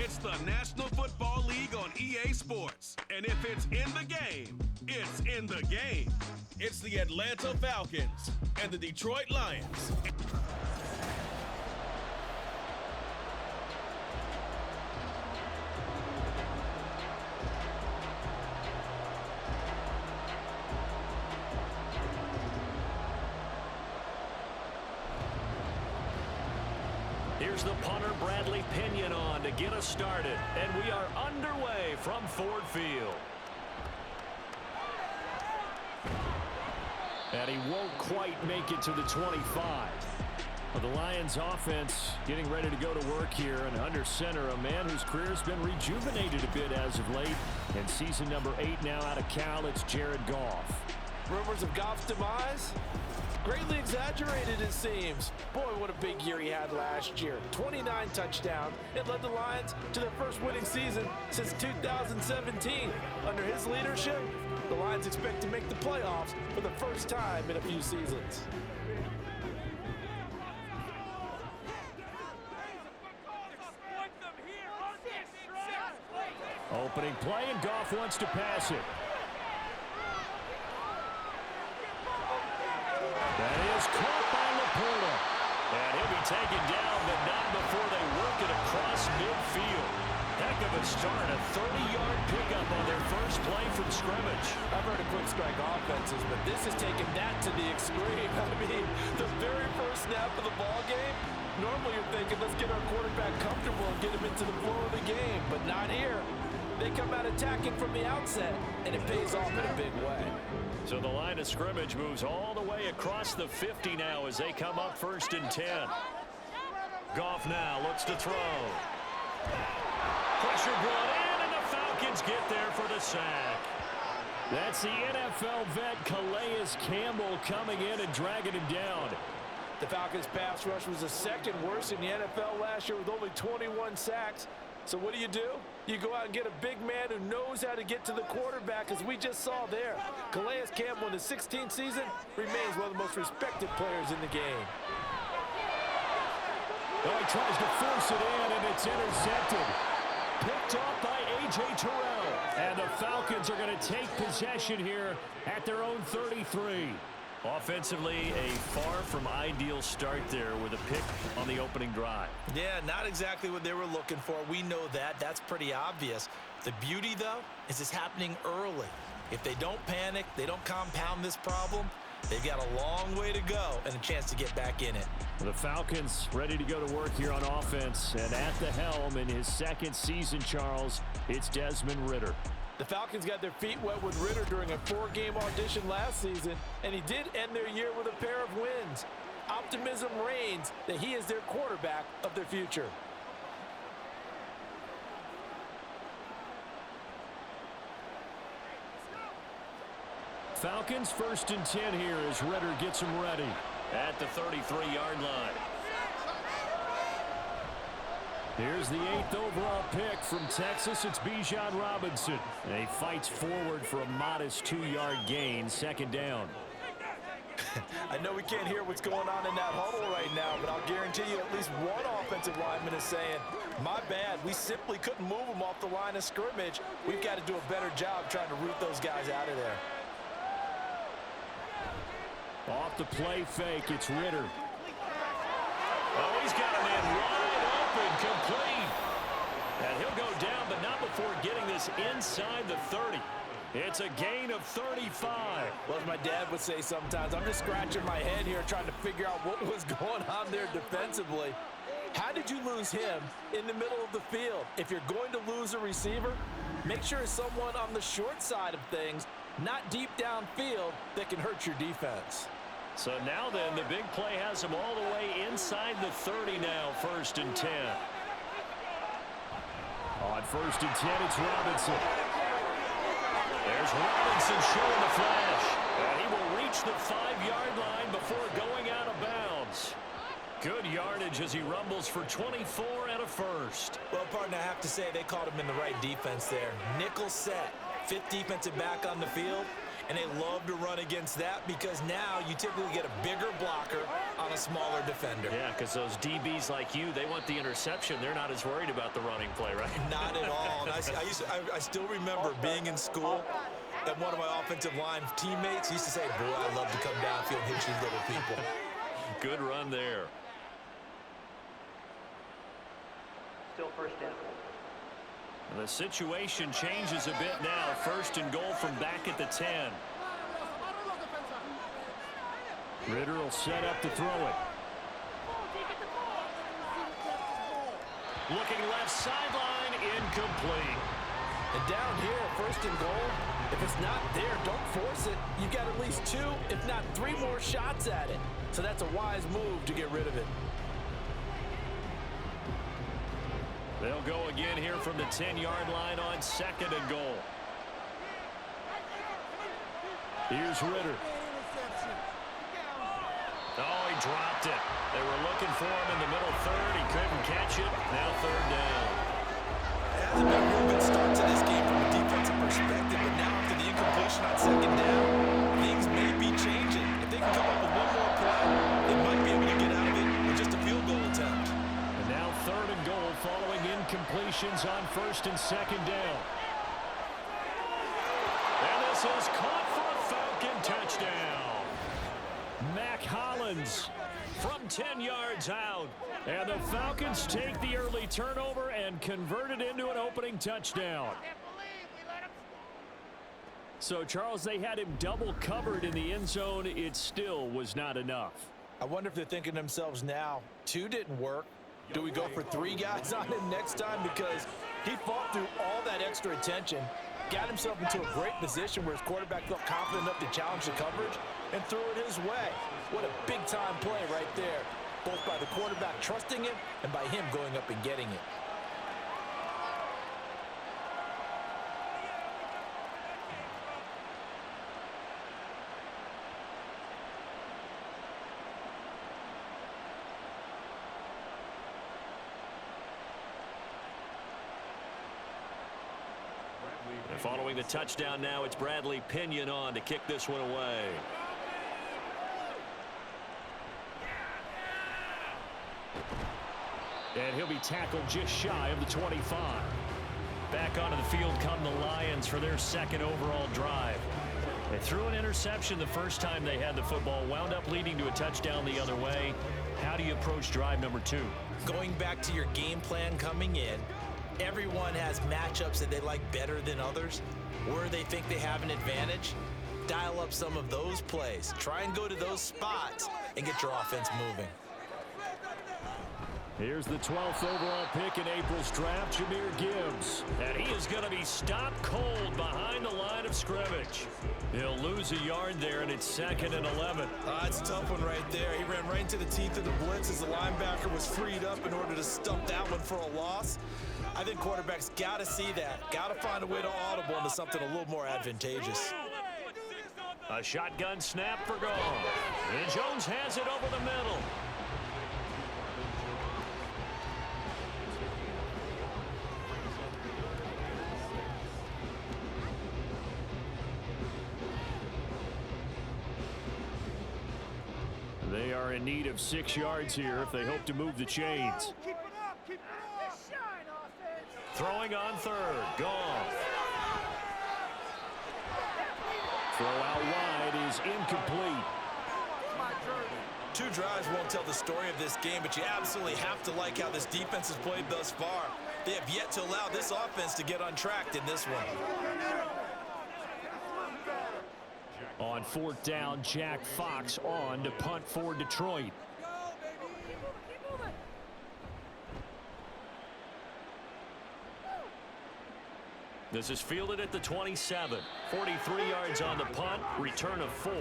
It's the National Football League on EA Sports. And if it's in the game, it's in the game. It's the Atlanta Falcons and the Detroit Lions. Here's the punter, Bradley Pinion, on to get us started. And we are underway from Ford Field. And he won't quite make it to the 25. Well, the Lions offense getting ready to go to work here. And under center, a man whose career has been rejuvenated a bit as of late. And season number 8 now out of Cal, it's Jared Goff. Rumors of Goff's demise? Greatly exaggerated, it seems. Boy, what a big year he had last year. 29 touchdowns. It led the Lions to their first winning season since 2017. Under his leadership, the Lions expect to make the playoffs for the first time in a few seasons. Opening play, and Goff wants to pass it. That is caught by Laporta. And he'll be taken down, but not before they work it across midfield. Heck of a start, a 30-yard pickup on their first play from scrimmage. I've heard of quick strike offenses, but this is taking that to the extreme. I mean, the very first snap of the ball game, normally you're thinking, let's get our quarterback comfortable and get him into the flow of the game, but not here. They come out attacking from the outset, and it pays off in a big way. So the line of scrimmage moves all the way across the 50 now as they come up 1st and 10. Goff now looks to throw. Pressure brought in, and the Falcons get there for the sack. That's the NFL vet Calais Campbell coming in and dragging him down. The Falcons' pass rush was the second worst in the NFL last year with only 21 sacks. So what do? You go out and get a big man who knows how to get to the quarterback, as we just saw there. Calais Campbell in his 16th season remains one of the most respected players in the game. Well, he tries to force it in, and it's intercepted. Picked off by A.J. Terrell. And the Falcons are going to take possession here at their own 33. Offensively, a far from ideal start there with a pick on the opening drive. Yeah, not exactly what they were looking for. We know that. That's pretty obvious. The beauty, though, is it's happening early. If they don't panic, they don't compound this problem, they've got a long way to go and a chance to get back in it. The Falcons ready to go to work here on offense. And at the helm in his second season, Charles, it's Desmond Ridder. The Falcons got their feet wet with Ridder during a 4-game audition last season, and he did end their year with a pair of wins. Optimism reigns that he is their quarterback of their future. Falcons 1st and 10 here as Ridder gets them ready at the 33-yard line. Here's the 8th overall pick from Texas. It's Bijan Robinson. And he fights forward for a modest 2-yard gain, 2nd down. I know we can't hear what's going on in that huddle right now, but I'll guarantee you at least one offensive lineman is saying, my bad, we simply couldn't move them off the line of scrimmage. We've got to do a better job trying to root those guys out of there. Off the play fake, it's Ridder. Oh, he's got a man wide open, complete. And he'll go down, but not before getting this inside the 30. It's a gain of 35. Well, as my dad would say sometimes, I'm just scratching my head here trying to figure out what was going on there defensively. How did you lose him in the middle of the field? If you're going to lose a receiver, make sure it's someone on the short side of things, not deep downfield, that can hurt your defense. So now then, the big play has him all the way inside the 30 now, 1st and 10. On 1st and 10, it's Robinson. There's Robinson showing the flash. And he will reach the 5-yard line before going out of bounds. Good yardage as he rumbles for 24 and a first. Well, partner, I have to say they caught him in the right defense there. Nickel set, 5th defensive back on the field. And they love to run against that because now you typically get a bigger blocker on a smaller defender. Yeah, because those DBs like you, they want the interception. They're not as worried about the running play, right? Not at all. And I still remember being in school, and one of my offensive line teammates used to say, boy, I love to come downfield and hit you little people. Good run there. Still first down. The situation changes a bit now. First and goal from back at the 10. Ritter will set up to throw it. Looking left sideline, incomplete. And down here, first and goal, if it's not there, don't force it. You've got at least 2, if not 3 more shots at it. So that's a wise move to get rid of it. They'll go again here from the 10-yard line on second and goal. Here's Ritter. Oh, he dropped it. They were looking for him in the middle third. He couldn't catch it. Now third down. It hasn't been a real good start to this game from a defensive perspective, but now after the incompletion on second down, things may be changing. If they can come up with one more play, they might be able to get out of it with just a field goal attempt. And now third and goal following incompletions on first and second down. And this is caught for a Falcon touchdown. Mac Hollins from 10 yards out. And the Falcons take the early turnover and convert it into an opening touchdown. So, Charles, they had him double covered in the end zone. It still was not enough. I wonder if they're thinking to themselves now, 2 didn't work. Do we go for 3 guys on him next time? Because he fought through all that extra attention, got himself into a great position where his quarterback felt confident enough to challenge the coverage and threw it his way. What a big-time play right there, both by the quarterback trusting him and by him going up and getting it. And following the touchdown now, it's Bradley Pinion on to kick this one away. And he'll be tackled just shy of the 25. Back onto the field come the Lions for their second overall drive. They threw an interception the first time they had the football, wound up leading to a touchdown the other way. How do you approach drive number 2? Going back to your game plan coming in, everyone has matchups that they like better than others, where they think they have an advantage. Dial up some of those plays. Try and go to those spots and get your offense moving. Here's the 12th overall pick in April's draft, Jahmyr Gibbs. And he is going to be stopped cold behind the line of scrimmage. He'll lose a yard there, and it's 2nd and 11. It's a tough one right there. He ran right into the teeth of the blitz as the linebacker was freed up in order to stump that one for a loss. I think quarterbacks got to see that. Got to find a way to audible into something a little more advantageous. A shotgun snap for goal. And Jones has it over the middle. They are in need of 6 yards here if they hope to move the chains. Throwing on third. Gone. Throw out wide is incomplete. 2 drives won't tell the story of this game, but you absolutely have to like how this defense has played thus far. They have yet to allow this offense to get untracked in this one. On 4th down, Jack Fox on to punt for Detroit. This is fielded at the 27. 43 yards on the punt, return of 4.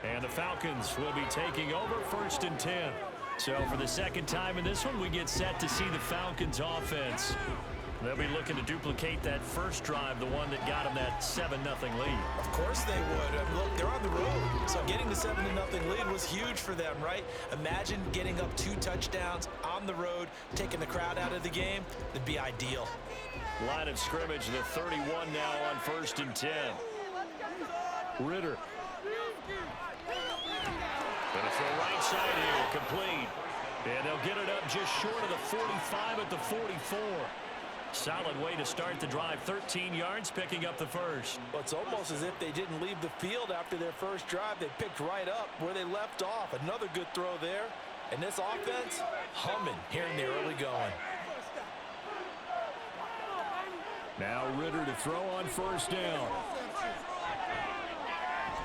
And the Falcons will be taking over 1st and 10. So for the second time in this one, we get set to see the Falcons offense. They'll be looking to duplicate that first drive, the one that got them that 7-0 lead. Of course they would. And look, they're on the road. So getting the 7-0 lead was huge for them, right? Imagine getting up 2 touchdowns on the road, taking the crowd out of the game. That'd be ideal. Line of scrimmage, the 31 now on 1st and 10. Ritter. Gonna throw right side here, complete. And they'll get it up just short of the 45 at the 44. Solid way to start the drive. 13 yards, picking up the first. Well, it's almost as if they didn't leave the field after their first drive. They picked right up where they left off. Another good throw there. And this offense, humming here in the early going. Now Ritter to throw on first down.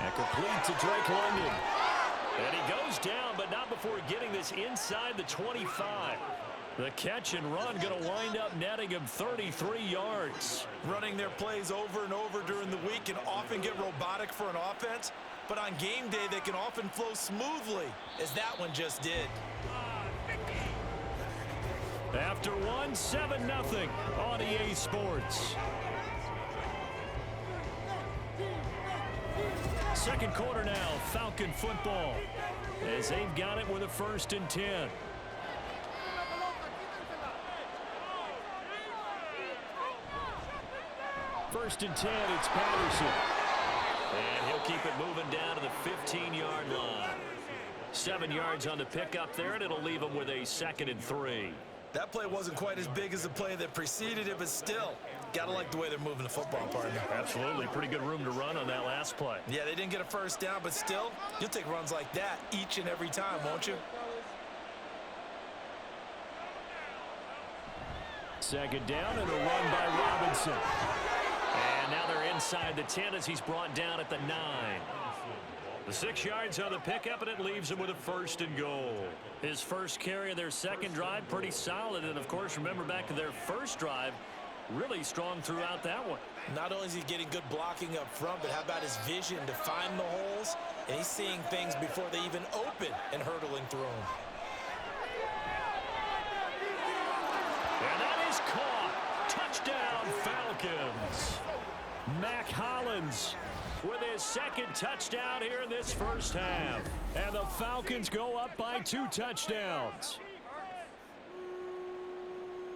And complete to Drake London. And he goes down, but not before getting this inside the 25. The catch and run going to wind up netting him 33 yards. Running their plays over and over during the week can often get robotic for an offense, but on game day they can often flow smoothly, as that one just did. After one, 7-0 on EA Sports. Second quarter now, Falcon football, as they've got it with a 1st and 10. First and 10, it's Patterson. And he'll keep it moving down to the 15-yard line. 7 yards on the pickup there, and it'll leave him with a 2nd and 3. That play wasn't quite as big as the play that preceded it, but still, gotta like the way they're moving the football, partner. Absolutely. Pretty good room to run on that last play. Yeah, they didn't get a first down, but still, you'll take runs like that each and every time, won't you? Second down and a run by Robinson. And now they're inside the 10 as he's brought down at the 9. The 6 yards on the pickup, and it leaves him with a 1st and goal. His first carry of their second drive, pretty solid. And, of course, remember back to their first drive, really strong throughout that one. Not only is he getting good blocking up front, but how about his vision to find the holes? And he's seeing things before they even open and hurdling through them. And that is caught. Touchdown, Falcons. Mac Hollins with his 2nd touchdown here in this first half. And the Falcons go up by 2 touchdowns.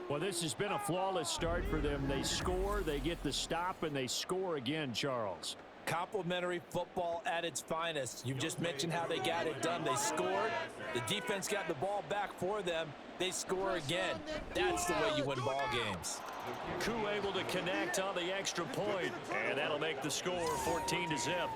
Well, this has been a flawless start for them. They score, they get the stop, and they score again, Charles. Complimentary football at its finest. You just mentioned how they got it done. They scored. The defense got the ball back for them. They score again. That's the way you win ball games. Koo able to connect on the extra point, and that'll make the score 14-0.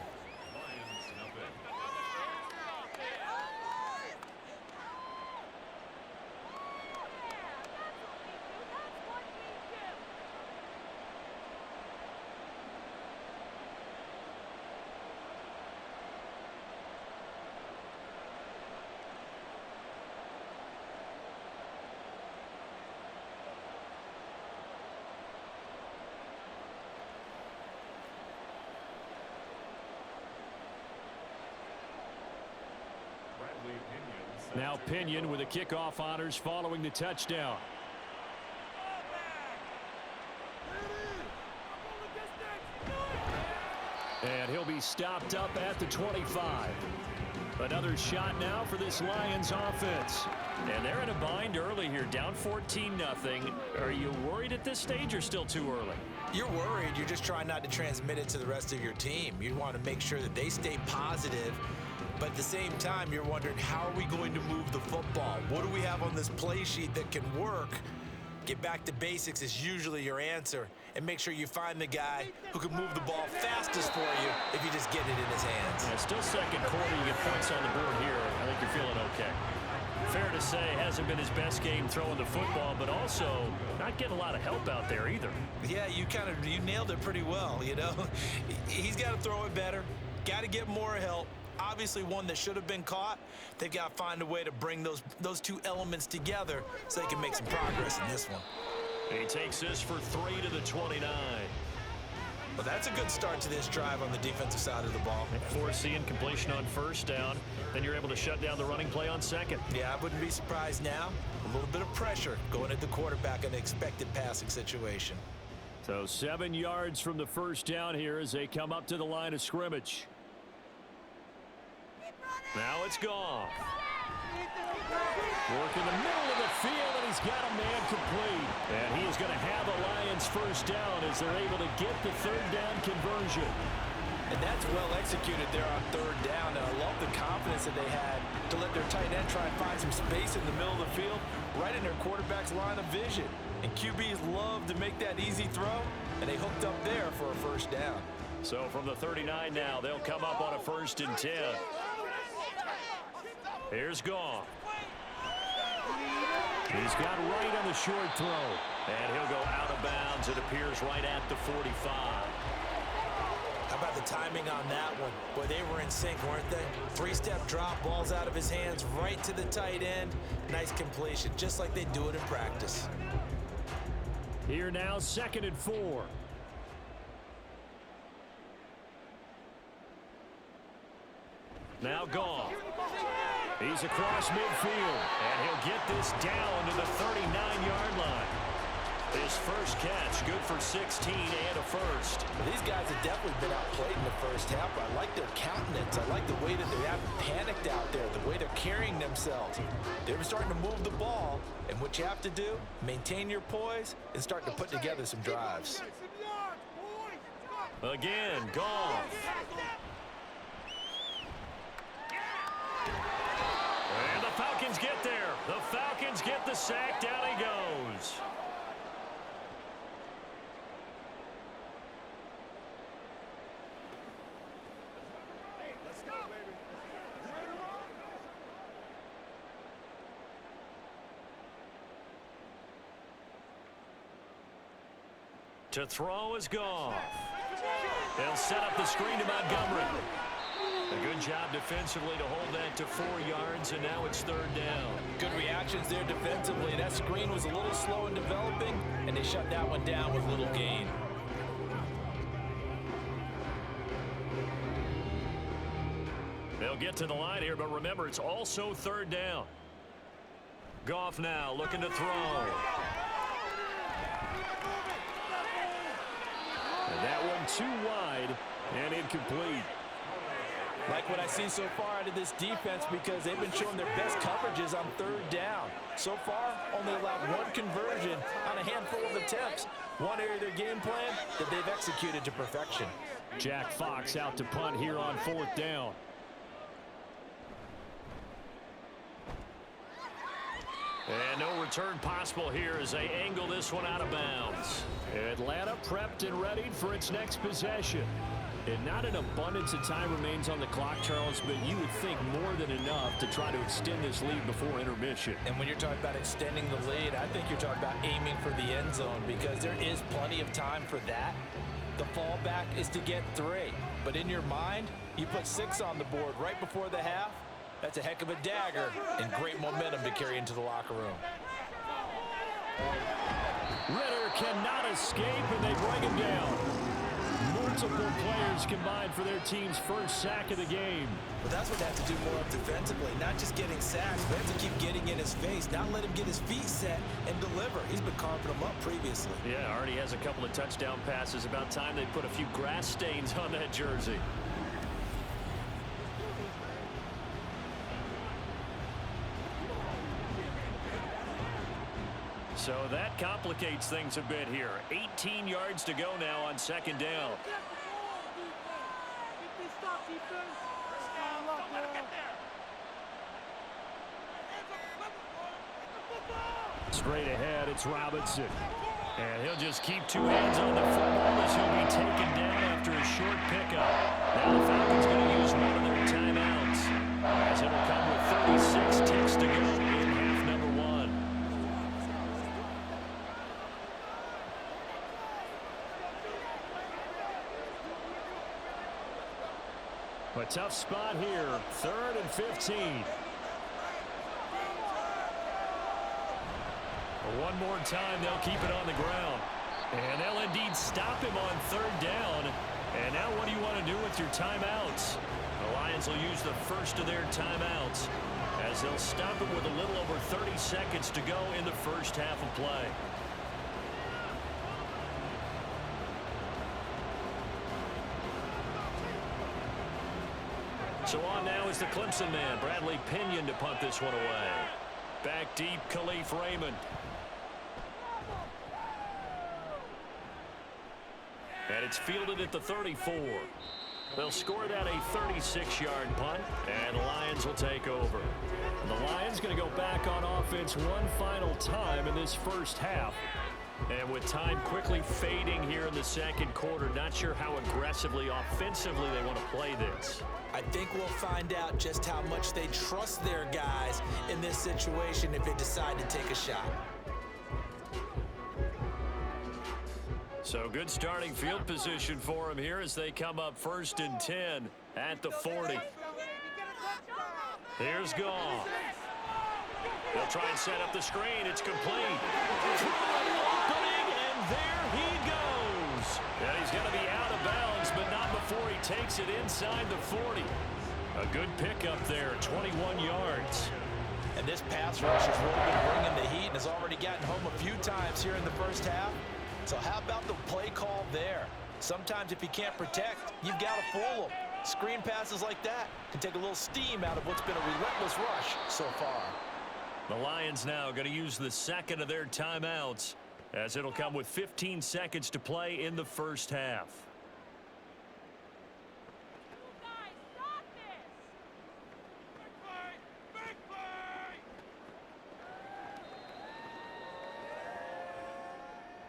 Now Pinion with the kickoff honors following the touchdown. And he'll be stopped up at the 25. Another shot now for this Lions offense. And they're in a bind early here, down 14-0. Are you worried at this stage or still too early? You're worried. You're just trying not to transmit it to the rest of your team. You want to make sure that they stay positive. But at the same time, you're wondering, how are we going to move the football? What do we have on this play sheet that can work? Get back to basics is usually your answer. And make sure you find the guy who can move the ball fastest for you if you just get it in his hands. Yeah, still second quarter. You get points on the board here. I think you're feeling okay. Fair to say, hasn't been his best game throwing the football, but also not getting a lot of help out there either. Yeah, you nailed it pretty well, you know. He's got to throw it better. Got to get more help. Obviously one that should have been caught. They've got to find a way to bring those two elements together so they can make some progress in this one. He takes this for 3 to the 29. Well, that's a good start to this drive on the defensive side of the ball. Forcing completion on first down. Then you're able to shut down the running play on second. Yeah, I wouldn't be surprised now. A little bit of pressure going at the quarterback in an expected passing situation. So 7 yards from the first down here as they come up to the line of scrimmage. Now it's gone. Work in the middle of the field, and he's got a man complete. And he is going to have a Lions first down as they're able to get the third down conversion. And that's well executed there on third down. And I love the confidence that they had to let their tight end try and find some space in the middle of the field, right in their quarterback's line of vision. And QBs love to make that easy throw, and they hooked up there for a first down. So from the 39 now, they'll come up on a 1st and 10. Here's Goff. He's got right on the short throw. And he'll go out of bounds. It appears right at the 45. How about the timing on that one? Boy, they were in sync, weren't they? 3-step drop, balls out of his hands, right to the tight end. Nice completion, just like they do it in practice. Here now, 2nd and 4. Now Goff. He's across midfield, and he'll get this down to the 39-yard line. His first catch, good for 16 and a first. Well, these guys have definitely been outplayed in the first half. I like their countenance. I like the way that they haven't panicked out there, the way they're carrying themselves. They're starting to move the ball, and what you have to do, maintain your poise and start to put together some drives. Again, Goff. And the Falcons get there. The Falcons get the sack. Down he goes. To throw is Goff. They'll set up the screen to Montgomery. A good job defensively to hold that to 4 yards, and now it's 3rd down. Good reactions there defensively. That screen was a little slow in developing, and they shut that one down with little gain. They'll get to the line here, but remember, it's also 3rd down. Goff now looking to throw. And that one too wide and incomplete. Like what I see so far out of this defense, because they've been showing their best coverages on 3rd down. So far, only allowed 1 conversion on a handful of attempts. One area of their game plan that they've executed to perfection. Jack Fox out to punt here on 4th down. And no return possible here as they angle this one out of bounds. Atlanta prepped and ready for its next possession. And not an abundance of time remains on the clock, Charles, but you would think more than enough to try to extend this lead before intermission. And when you're talking about extending the lead, I think you're talking about aiming for the end zone, because there is plenty of time for that. The fallback is to get 3. But in your mind, you put 6 on the board right before the half. That's a heck of a dagger and great momentum to carry into the locker room. Ritter cannot escape, and they bring him down. Multiple players combined for their team's first sack of the game. But that's what they have to do more of defensively, not just getting sacks, but have to keep getting in his face, not let him get his feet set and deliver. He's been carving them up previously. Yeah, already has a couple of touchdown passes. About time they put a few grass stains on that jersey. So that complicates things a bit here. 18 yards to go now on 2nd down. Straight ahead, it's Robinson. And he'll just keep 2 hands on the football as he'll be taken down after a short pickup. Now the Falcons going to use one of their timeouts, as it'll come with 36 ticks to go in half number 1. A tough spot here, 3rd and 15. One more time, they'll keep it on the ground. And they'll indeed stop him on 3rd down. And now what do you want to do with your timeouts? The Lions will use the first of their timeouts, as they'll stop it with a little over 30 seconds to go in the first half of play. So on now is the Clemson man, Bradley Pinion, to punt this one away. Back deep, Khalif Raymond. And it's fielded at the 34. They'll score that a 36-yard punt, and the Lions will take over. And the Lions going to go back on offense one final time in this first half. And with time quickly fading here in the second quarter, not sure how aggressively, offensively they want to play this. I think we'll find out just how much they trust their guys in this situation if they decide to take a shot. So good starting field position for them here as they come up 1st and 10 at the 40. Here's Goff. They'll try and set up the screen. It's complete. Opening, and there he goes. And he's going to be out of bounds, but not before he takes it inside the 40. A good pickup there, 21 yards. And this pass rush has really been bringing the heat and has already gotten home a few times here in the first half. So how about the play call there? Sometimes if you can't protect, you've got to fool them. Screen passes like that can take a little steam out of what's been a relentless rush so far. The Lions now going to use the second of their timeouts as it'll come with 15 seconds to play in the first half.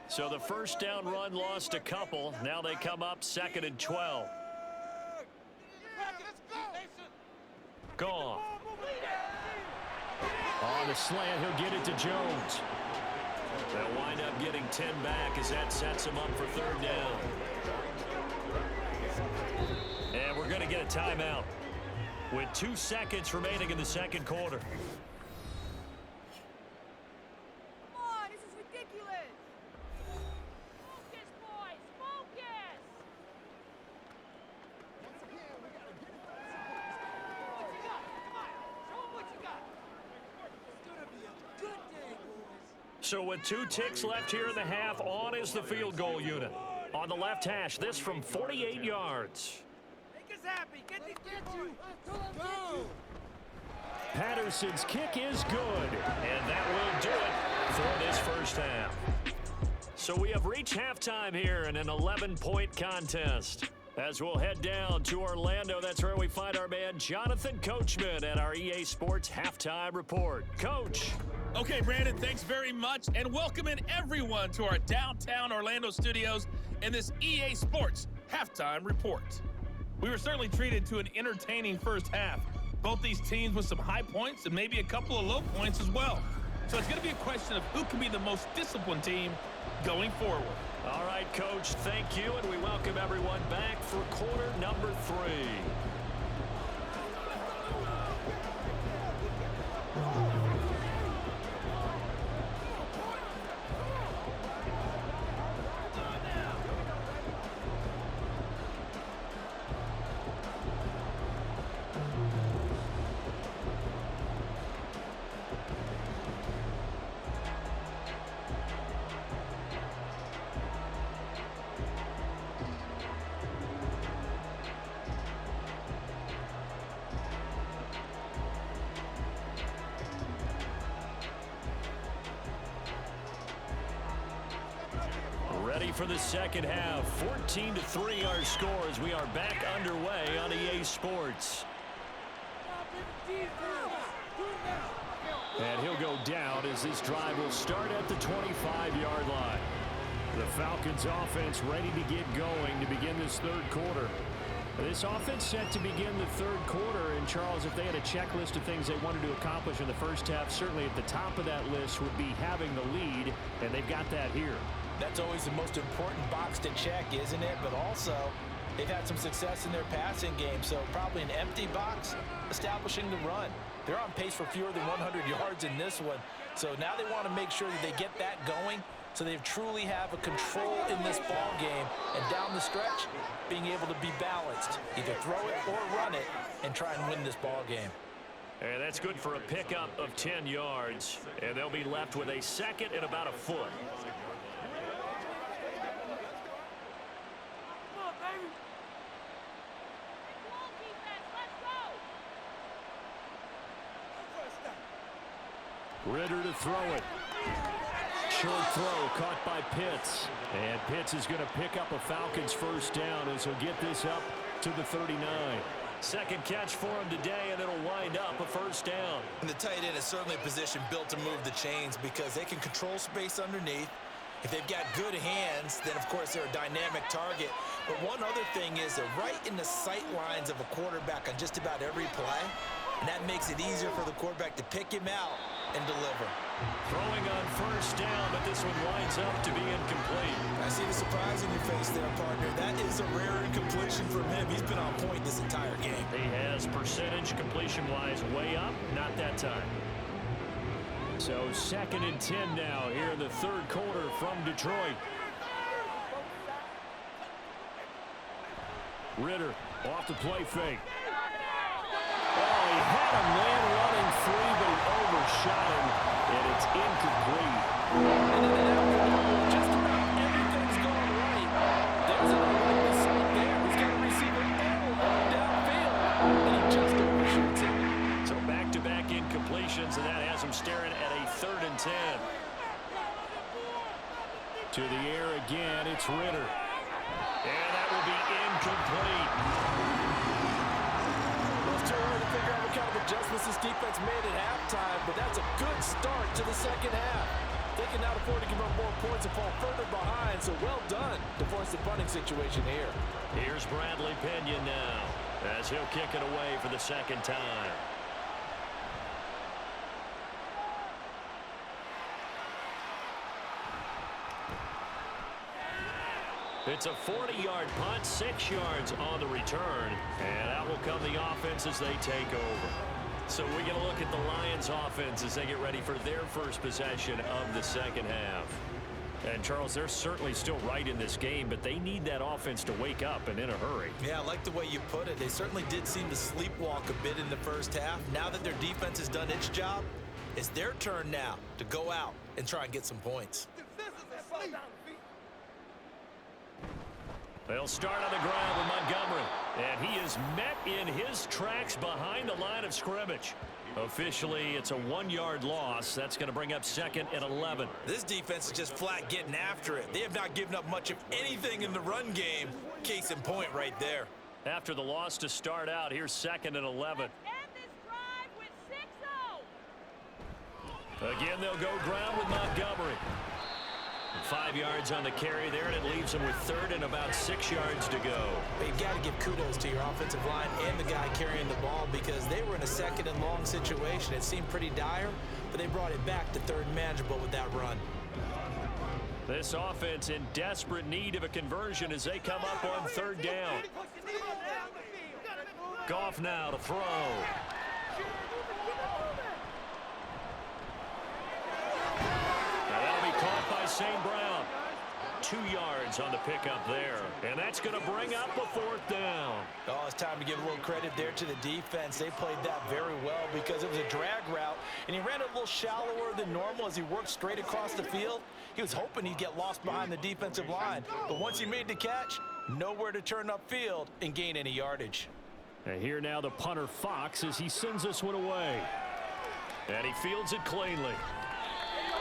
So the first down run lost a couple. Now they come up 2nd and 12. Goff. On the slant, he'll get it to Jones. They'll wind up getting 10 back as that sets him up for 3rd down. And we're going to get a timeout with 2 seconds remaining in the second quarter. So with 2 ticks left here in the half, on is the field goal unit. On the left hash, this from 48 yards. Make us happy. Get you. Go. Patterson's kick is good, and that will do it for this first half. So we have reached halftime here in an 11-point contest. As we'll head down to Orlando, that's where we find our man Jonathan Coachman at our EA Sports Halftime Report. Coach. Okay, Brandon, thanks very much, and welcome in everyone to our downtown Orlando studios in this EA Sports Halftime Report. We were certainly treated to an entertaining first half. Both these teams with some high points and maybe a couple of low points as well. So it's going to be a question of who can be the most disciplined team going forward. All right, Coach, thank you, and we welcome everyone back for quarter number 3. Ready for the second half. 14-3 our score as we are back underway on EA Sports. And he'll go down as this drive will start at the 25-yard line. The Falcons offense ready to get going to begin this third quarter. This offense set to begin the third quarter, and Charles, if they had a checklist of things they wanted to accomplish in the first half, certainly at the top of that list would be having the lead, and they've got that here. That's always the most important box to check, isn't it? But also, they've had some success in their passing game, so probably an empty box establishing the run. They're on pace for fewer than 100 yards in this one, so now they want to make sure that they get that going so they truly have a control in this ball game, and down the stretch, being able to be balanced. Either throw it or run it and try and win this ball game. And that's good for a pickup of 10 yards, and they'll be left with a second and about a foot. Ritter to throw it. Short throw caught by Pitts. And Pitts is going to pick up a Falcons first down as he'll get this up to the 39. Second catch for him today, and it'll wind up a first down. And the tight end is certainly a position built to move the chains because they can control space underneath. If they've got good hands, then, of course, they're a dynamic target. But one other thing is they're right in the sight lines of a quarterback on just about every play, and that makes it easier for the quarterback to pick him out and deliver. Throwing on first down, but this one winds up to be incomplete. I see the surprise in your face there, partner. That is a rare incompletion from him. He's been on point this entire game. He has percentage completion-wise way up, not that time. So 2nd and 10 now here in the third quarter from Detroit. Ritter off the play fake. Oh, he had him land running free, but he overshot him, and it's incomplete. And in an afternoon, just about everything's going right. There's an unlikely sight there. He's got a receiver all the way downfield, and he just overshoots it. So back-to-back incompletions, and that has him staring at a 3rd and 10. To the air again, it's Ritter. And that will be incomplete. Well, it's too early to figure out what kind of adjustments this defense made at halftime, but that's a good start to the second half. They can now afford to give up more points and fall further behind, so well done to force the punting situation here. Here's Bradley Pinion now, as he'll kick it away for the second time. It's a 40-yard punt, 6 yards on the return, and out will come the offense as they take over. So we're going to look at the Lions offense as they get ready for their first possession of the second half. And, Charles, they're certainly still right in this game, but they need that offense to wake up and in a hurry. Yeah, I like the way you put it. They certainly did seem to sleepwalk a bit in the first half. Now that their defense has done its job, it's their turn now to go out and try and get some points. They'll start on the ground with Montgomery, and he is met in his tracks behind the line of scrimmage. Officially, it's a 1-yard loss. That's going to bring up 2nd and 11. This defense is just flat getting after it. They have not given up much of anything in the run game. Case in point right there. After the loss to start out, here's 2nd and 11. End this drive with 6-0. Again, they'll go ground with Montgomery. 5 yards on the carry there, and it leaves them with 3rd and about 6 yards to go. You've got to give kudos to your offensive line and the guy carrying the ball because they were in a 2nd and long situation. It seemed pretty dire, but they brought it back to 3rd and manageable with that run. This offense in desperate need of a conversion as they come up on 3rd down. Goff now to throw. By St. Brown. 2 yards on the pickup there. And that's going to bring up a 4th down. Oh, it's time to give a little credit there to the defense. They played that very well because it was a drag route, and he ran it a little shallower than normal as he worked straight across the field. He was hoping he'd get lost behind the defensive line. But once he made the catch, nowhere to turn upfield and gain any yardage. And here now the punter Fox as he sends this one away. And he fields it cleanly.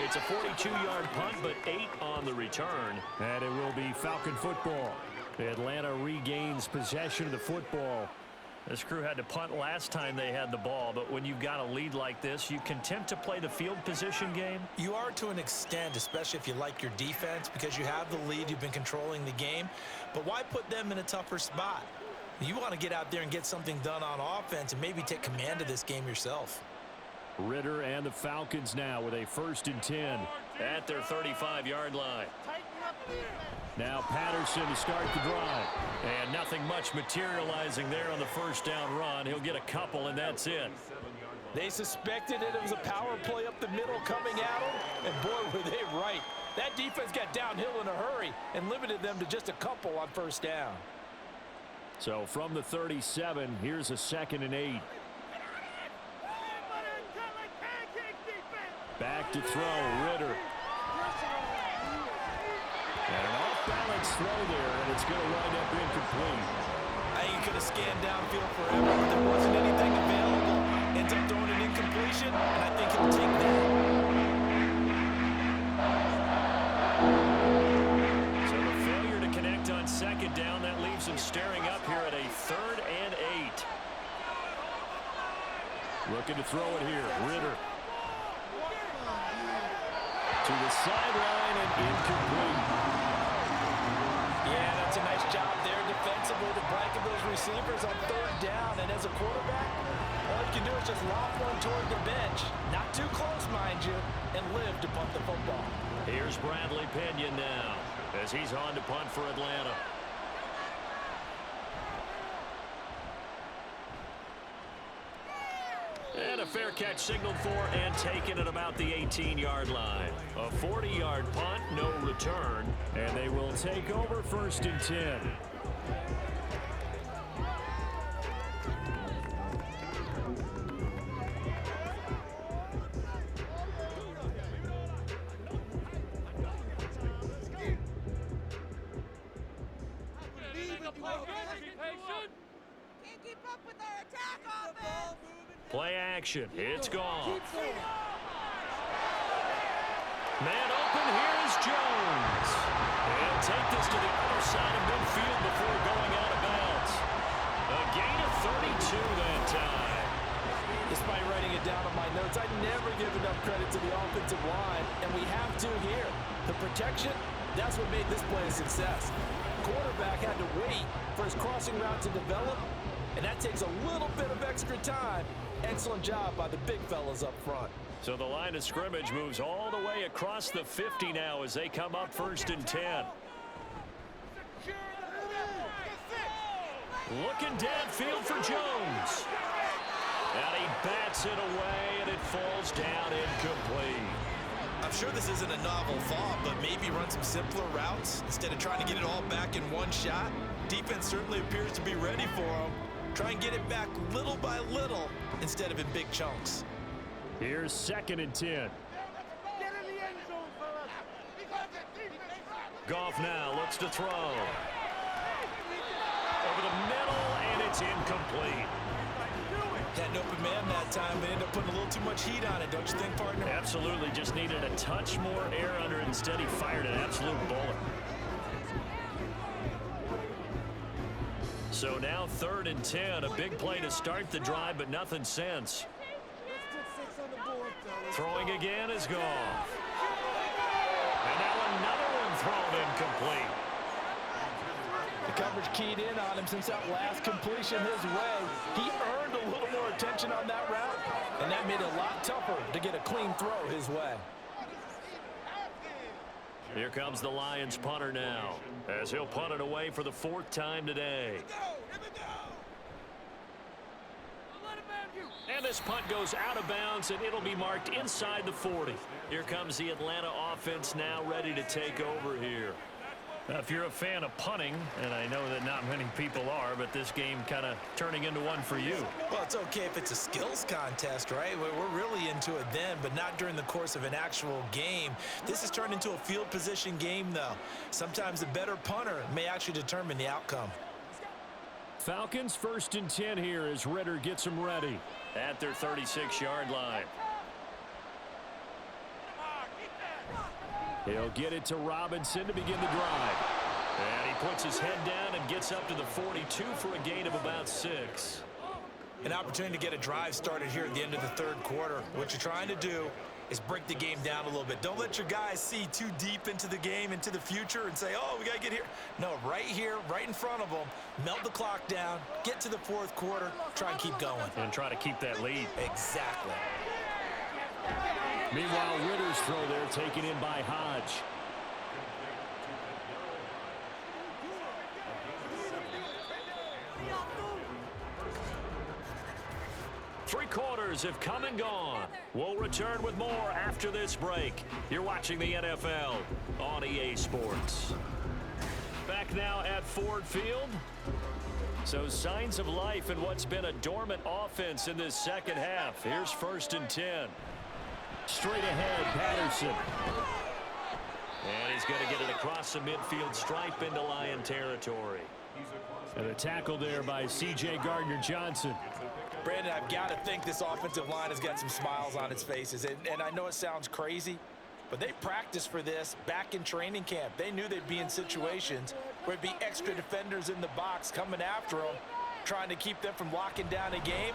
It's a 42-yard punt, but 8 on the return. And it will be Falcon football. Atlanta regains possession of the football. This crew had to punt last time they had the ball, but when you've got a lead like this, you content to play the field position game? You are to an extent, especially if you like your defense, because you have the lead, you've been controlling the game. But why put them in a tougher spot? You want to get out there and get something done on offense and maybe take command of this game yourself. Ritter and the Falcons now with a 1st and 10 at their 35-yard line. Now Patterson to start the drive. And nothing much materializing there on the 1st down run. He'll get a couple, and that's it. They suspected it was a power play up the middle coming at them, and boy, were they right. That defense got downhill in a hurry and limited them to just a couple on 1st down. So from the 37, here's a 2nd and 8. Back to throw, Ritter. And an off-balance throw there, and it's going to wind up incomplete. I think he could have scanned downfield forever, but there wasn't anything available. Ends up throwing an incompletion, and I think he'll take that. So the failure to connect on 2nd down, that leaves him staring up here at a 3rd Looking to throw it here. Ritter. To the sideline and incomplete. Yeah, that's a nice job there defensively to blanket those receivers on third down. And as a quarterback, all you can do is just lob one toward the bench. Not too close, mind you, and live to punt the football. Here's Bradley Pinion now as he's on to punt for Atlanta. And a fair catch signaled for and taken at about the 18-yard line. A 40-yard punt, no return, and they will take over 1st and 10. Can't keep up with their attack offense. Play action. It's gone. Man open. Here's Jones. He'll take this to the other side of midfield before going out of bounds. A gain of 32 that time. Despite writing it down on my notes, I never give enough credit to the offensive line, and we have to here. The protection, that's what made this play a success. Quarterback had to wait for his crossing route to develop, and that takes a little bit of extra time. Excellent job by the big fellas up front. So the line of scrimmage moves all the way across the 50 now as they come up 1st and 10. Looking downfield for Jones. And he bats it away, and it falls down incomplete. I'm sure this isn't a novel thought, but maybe run some simpler routes instead of trying to get it all back in one shot. Defense certainly appears to be ready for him. Try and get it back little by little instead of in big chunks. Here's 2nd and 10. Get in the end zone, fellas. Goff now looks to throw. Over the middle, and it's incomplete. Had an open man that time, but ended up putting a little too much heat on it, don't you think, partner? Absolutely, just needed a touch more air under it. Instead, he fired an absolute bullet. So now 3rd and 10, a big play to start the drive, but nothing since. Throwing again is Goff. And now another one thrown incomplete. The coverage keyed in on him since that last completion his way. He earned a little more attention on that route, and that made it a lot tougher to get a clean throw his way. Here comes the Lions punter now, as he'll punt it away for the 4th time today. And this punt goes out of bounds, and it'll be marked inside the 40. Here comes the Atlanta offense now ready to take over here. If you're a fan of punting, and I know that not many people are, but this game kind of turning into one for you. Well, it's okay if it's a skills contest, right? We're really into it then, but not during the course of an actual game. This has turned into a field position game, though. Sometimes the better punter may actually determine the outcome. Falcons 1st and 10 here as Ritter gets them ready at their 36-yard line. He'll get it to Robinson to begin the drive. And he puts his head down and gets up to the 42 for a gain of about 6. An opportunity to get a drive started here at the end of the 3rd quarter. What you're trying to do is break the game down a little bit. Don't let your guys see too deep into the game, into the future, and say, oh, we got to get here. No, right here, right in front of them, melt the clock down, get to the 4th quarter, try and keep going. And try to keep that lead. Exactly. Meanwhile, Ritter's throw there taken in by Hodge. Three quarters have come and gone. We'll return with more after this break. You're watching the NFL on EA Sports. Back now at Ford Field. So signs of life in what's been a dormant offense in this 2nd half. Here's 1st and 10. Straight ahead, Patterson. And he's going to get it across the midfield stripe into Lion territory. And a tackle there by C.J. Gardner-Johnson. Brandon, I've got to think this offensive line has got some smiles on its faces. And I know it sounds crazy, but they practiced for this back in training camp. They knew they'd be in situations where it'd be extra defenders in the box coming after them, trying to keep them from locking down a game.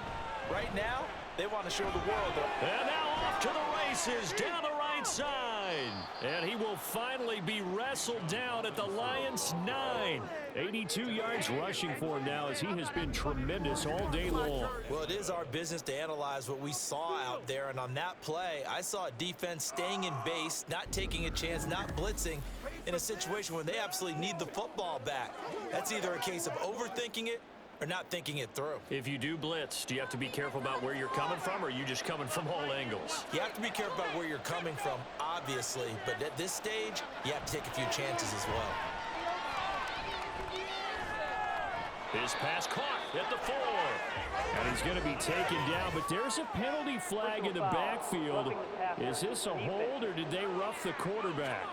Right now, They want to show the world that. And now off to the races down the right side. And he will finally be wrestled down at the Lions' 9. 82 yards rushing for him now as he has been tremendous all day long. Well, it is our business to analyze what we saw out there. And on that play, I saw a defense staying in base, not taking a chance, not blitzing in a situation where they absolutely need the football back. That's either a case of overthinking it or not thinking it through. If you do blitz, do you have to be careful about where you're coming from, or are you just coming from all angles? You have to be careful about where you're coming from, obviously, but at this stage, you have to take a few chances as well. His pass caught at the 4. And he's going to be taken down, but there's a penalty flag in the backfield. Is this a hold, or did they rough the quarterback?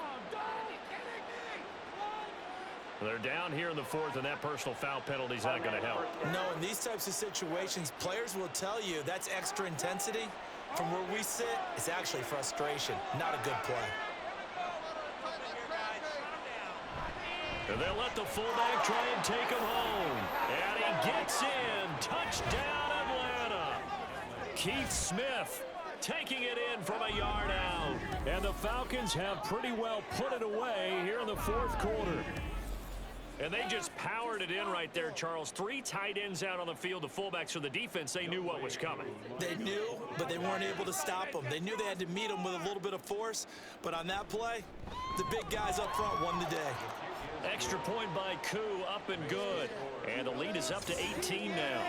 They're down here in the 4th, and that personal foul penalty is not going to help. No, in these types of situations, players will tell you that's extra intensity. From where we sit, it's actually frustration, not a good play. And they'll let the fullback try and take him home. And he gets in. Touchdown, Atlanta. Keith Smith taking it in from a yard out. And the Falcons have pretty well put it away here in the 4th quarter. And they just powered it in right there, Charles. 3 tight ends out on the field. The fullbacks for the defense, they knew what was coming. They knew, but they weren't able to stop them. They knew they had to meet them with a little bit of force. But on that play, the big guys up front won the day. Extra point by Koo, up and good. And the lead is up to 18 now.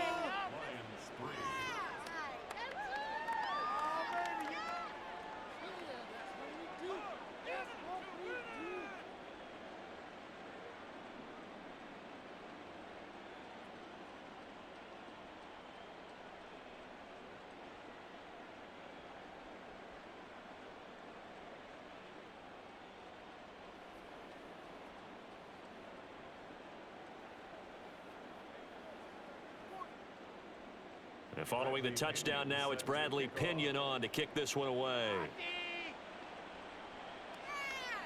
And following the touchdown now, it's Bradley Pinion on to kick this one away.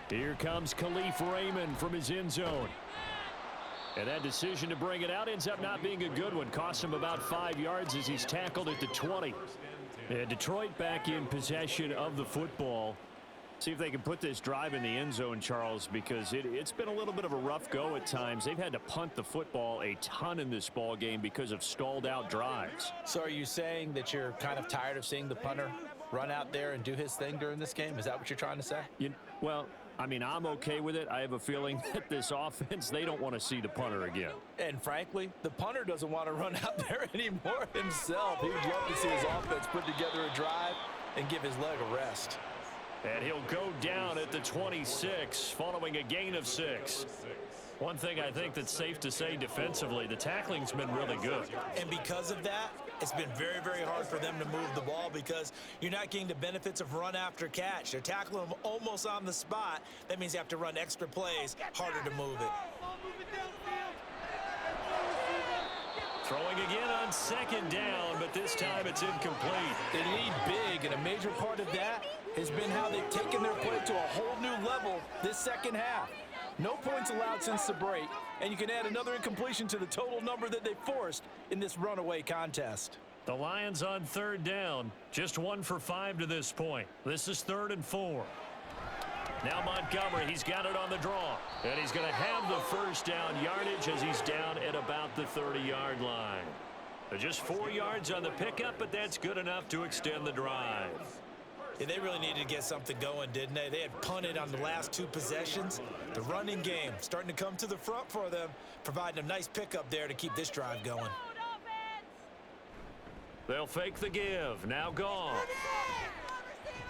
Here comes Khalif Raymond from his end zone. And that decision to bring it out ends up not being a good one. Cost him about 5 yards as he's tackled at the 20. And Detroit back in possession of the football. See if they can put this drive in the end zone, Charles, because it's been a little bit of a rough go at times. They've had to punt the football a ton in this ball game because of stalled out drives. So are you saying that you're kind of tired of seeing the punter run out there and do his thing during this game? Is that what you're trying to say? Well, I mean, I'm okay with it. I have a feeling that this offense, they don't want to see the punter again. And frankly, the punter doesn't want to run out there anymore himself. He would love to see his offense put together a drive and give his leg a rest. And he'll go down at the 26 following a gain of 6. One thing I think that's safe to say defensively, the tackling's been really good. And because of that, it's been very, very hard for them to move the ball because you're not getting the benefits of run after catch. They're tackling them almost on the spot. That means you have to run extra plays, harder to move it. Throwing again on 2nd down, but this time it's incomplete. They lead big, and a major part of that has been how they've taken their play to a whole new level this second half. No points allowed since the break, and you can add another incompletion to the total number that they forced in this runaway contest. The Lions on 3rd down, just 1 for 5 to this point. This is 3rd and 4. Now Montgomery, he's got it on the draw. And he's going to have the first down yardage as he's down at about the 30-yard line. Just 4 yards on the pickup, but that's good enough to extend the drive. Yeah, they really needed to get something going, didn't they? They had punted on the last 2 possessions. The running game starting to come to the front for them, providing a nice pickup there to keep this drive going. They'll fake the give. Now gone.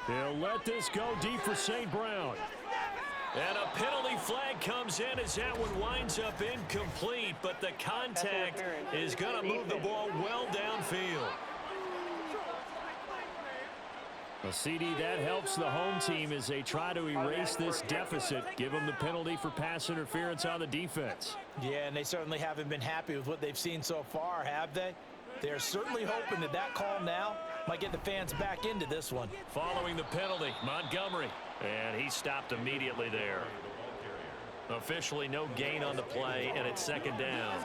They'll let this go deep for St. Brown. And a penalty flag comes in as that one winds up incomplete, but the contact is going to move the ball well downfield. Well, CD, that helps the home team as they try to erase this deficit, give them the penalty for pass interference on the defense. Yeah, and they certainly haven't been happy with what they've seen so far, have they? They're certainly hoping that that call now might get the fans back into this one. Following the penalty, Montgomery. And he stopped immediately there. Officially no gain on the play, and it's second down.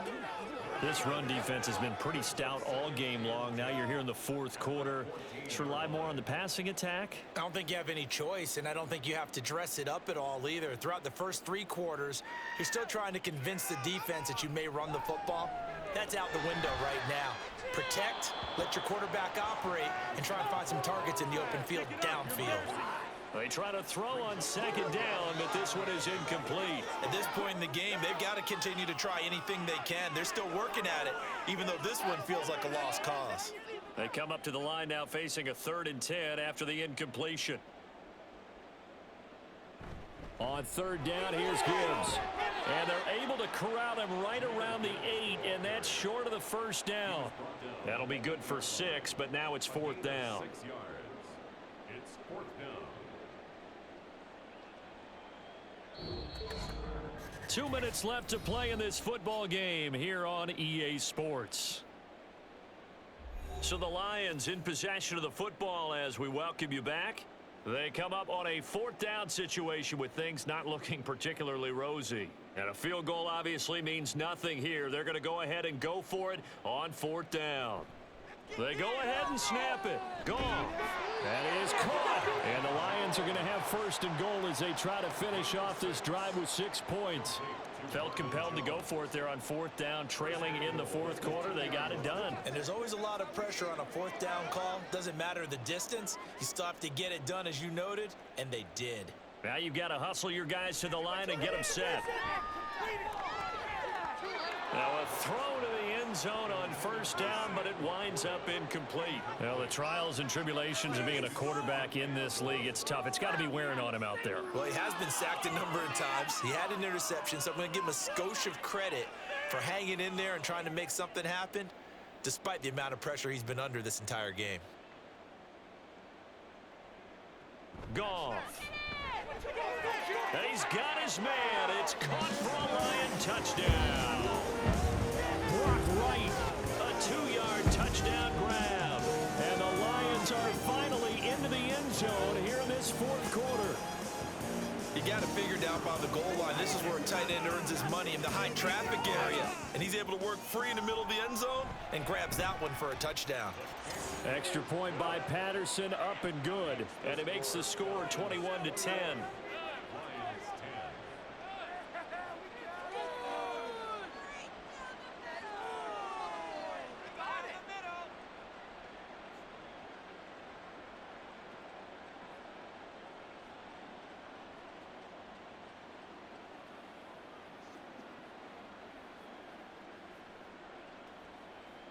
This run defense has been pretty stout all game long. Now you're here in the fourth quarter. Just rely more on the passing attack? I don't think you have any choice, and I don't think you have to dress it up at all either. Throughout the first 3 quarters, you're still trying to convince the defense that you may run the football. That's out the window right now. Protect, let your quarterback operate, and try and find some targets in the open field downfield. They try to throw on second down, but this one is incomplete. At this point in the game, they've got to continue to try anything they can. They're still working at it, even though this one feels like a lost cause. They come up to the line now facing a 3rd and 10 after the incompletion. On 3rd down, here's Gibbs. And they're able to corral him right around the 8, and that's short of the first down. That'll be good for 6, but now it's 4th down. 6 yards. It's 4th down. 2 minutes left to play in this football game here on EA Sports. So the Lions in possession of the football as we welcome you back. They come up on a 4th down situation with things not looking particularly rosy. And a field goal obviously means nothing here. They're going to go ahead and go for it on 4th down. They go ahead and snap it. Gone. That is caught. And the Lions are going to have 1st and goal as they try to finish off this drive with 6 points. Felt compelled to go for it there on 4th down, trailing in the 4th quarter. They got it done. And there's always a lot of pressure on a 4th down call. Doesn't matter the distance. You still have to get it done, as you noted, and they did. Now you've got to hustle your guys to the line and get them set. Now a throw to the end zone on 1st down, but it winds up incomplete. Well, the trials and tribulations of being a quarterback in this league, it's tough. It's got to be wearing on him out there. Well, he has been sacked a number of times. He had an interception, so I'm going to give him a skosh of credit for hanging in there and trying to make something happen, despite the amount of pressure he's been under this entire game. Goff. And he's got his man. It's caught for a Lion touchdown. Brock Wright, a 2-yard touchdown grab. And the Lions are finally into the end zone here in this 4th quarter. You got to figure down by the goal line. This is where a tight end earns his money, in the high traffic area. And he's able to work free in the middle of the end zone and grabs that one for a touchdown. Extra point by Patterson, up and good. And it makes the score 21-10.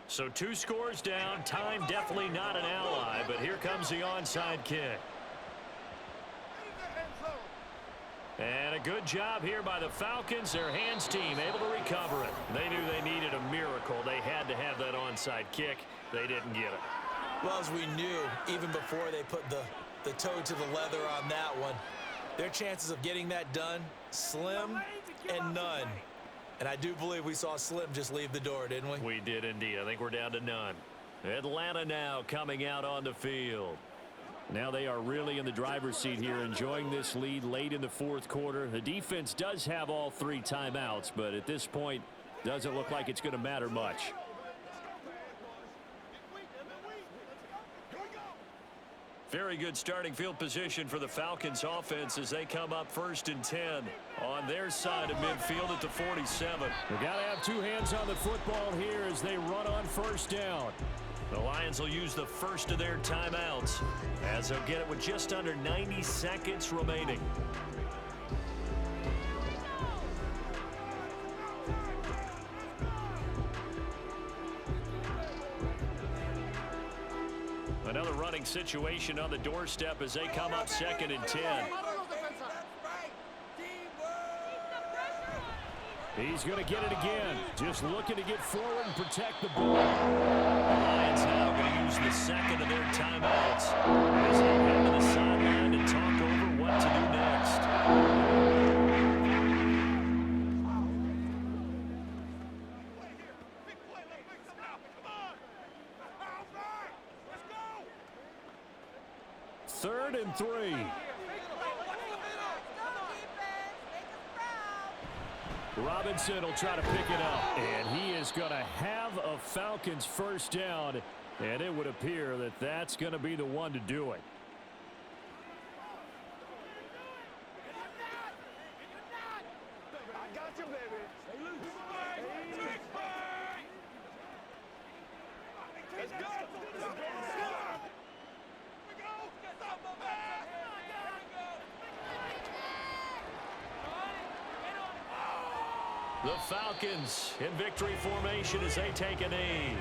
So 2 scores down. Time definitely not an ally, but here comes the onside kick. And a good job here by the Falcons. Their hands team able to recover it. They knew they needed a miracle. They had to have that onside kick. They didn't get it. Well, as we knew, even before they put the toe to the leather on that one, their chances of getting that done, slim and none. And I do believe we saw Slim just leave the door, didn't we? We did indeed. I think we're down to none. Atlanta now coming out on the field. Now they are really in the driver's seat here, enjoying this lead late in the 4th quarter. The defense does have all 3 timeouts, but at this point, doesn't look like it's going to matter much. Very good starting field position for the Falcons offense as they come up 1st and 10 on their side of midfield at the 47. We've got to have 2 hands on the football here as they run on 1st down. The Lions will use the first of their timeouts as they'll get it with just under 90 seconds remaining. Another running situation on the doorstep as they come up 2nd and 10. He's going to get it again. Just looking to get forward and protect the ball. The Lions now going to use the 2nd of their timeouts as they head to the sideline and talk over what to do next. Third and 3. Robinson will try to pick it up. And he is going to have a Falcons first down. And it would appear that that's going to be the one to do it. I got you, baby. Stay loose. Let's go. The Falcons in victory formation as they take a knee.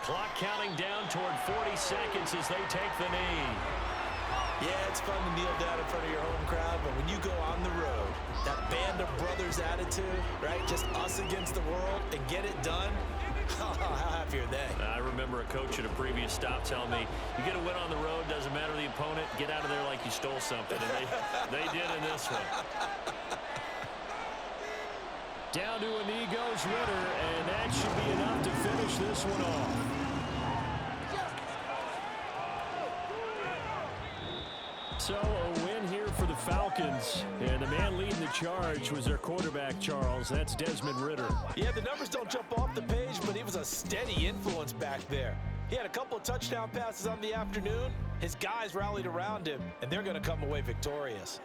Clock counting down toward 40 seconds as they take the knee. Yeah, it's fun to kneel down in front of your home crowd, but when you go on the road, that band of brothers attitude, right? Just us against the world and get it done. How happy are they? I remember a coach at a previous stop telling me, you get a win on the road, doesn't matter the opponent, get out of there like you stole something. And they did in this one. Down to a knee goes Ritter, and that should be enough to finish this one off. So a win here for the Falcons, and the man leading the charge was their quarterback, Charles. That's Desmond Ritter. Yeah, the numbers don't jump off the page, but he was a steady influence back there. He had a couple of touchdown passes on the afternoon. His guys rallied around him, and they're going to come away victorious.